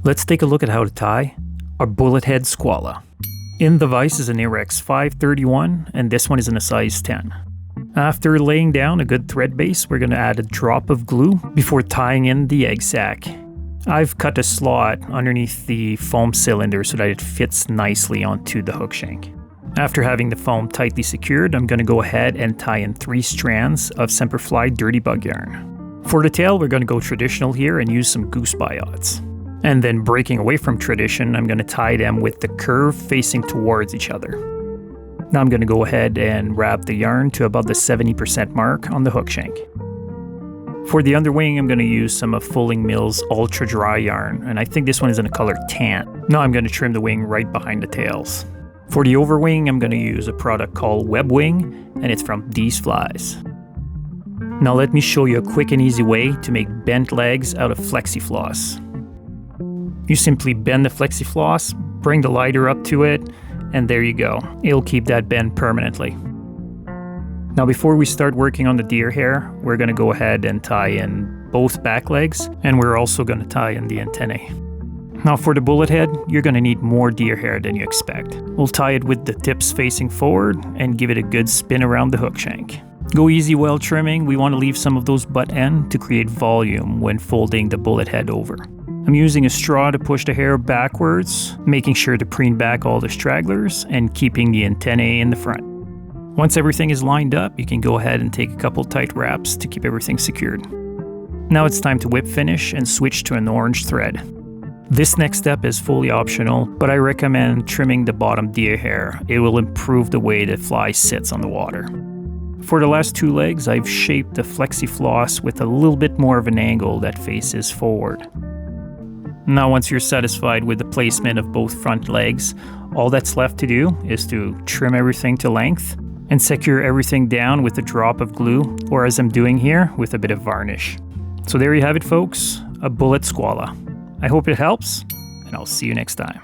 Let's take a look at how to tie our Bullethead Skwala. In the vise is an Irrex 531 and this one is in a size 10. After laying down a good thread base, we're going to add a drop of glue before tying in the egg sac. I've cut a slot underneath the foam cylinder so that it fits nicely onto the hook shank. After having the foam tightly secured, I'm going to go ahead and tie in 3 strands of Semperfli Dirty Bug yarn. For the tail, we're going to go traditional here and use some goose biots. And then breaking away from tradition, I'm going to tie them with the curve facing towards each other. Now I'm going to go ahead and wrap the yarn to about the 70% mark on the hook shank. For the underwing, I'm going to use some of Fulling Mill's Ultra Dry yarn, and I think this one is in the color tan. Now I'm going to trim the wing right behind the tails. For the overwing, I'm going to use a product called Web Wing, and it's from These Flies. Now let me show you a quick and easy way to make bent legs out of flexi-floss. You simply bend the flexi-floss, bring the lighter up to it, and there you go. It'll keep that bend permanently. Now before we start working on the deer hair, we're going to go ahead and tie in both back legs, and we're also going to tie in the antennae. Now for the bullet head, you're going to need more deer hair than you expect. We'll tie it with the tips facing forward and give it a good spin around the hook shank. Go easy while trimming. We want to leave some of those butt end to create volume when folding the bullet head over. I'm using a straw to push the hair backwards, making sure to preen back all the stragglers and keeping the antennae in the front. Once everything is lined up, you can go ahead and take a couple tight wraps to keep everything secured. Now it's time to whip finish and switch to an orange thread. This next step is fully optional, but I recommend trimming the bottom deer hair. It will improve the way the fly sits on the water. For the last 2 legs, I've shaped the flexi-floss with a little bit more of an angle that faces forward. Now once you're satisfied with the placement of both front legs, all that's left to do is to trim everything to length and secure everything down with a drop of glue, or as I'm doing here, with a bit of varnish. So there you have it folks, a bullet Skwala. I hope it helps, and I'll see you next time.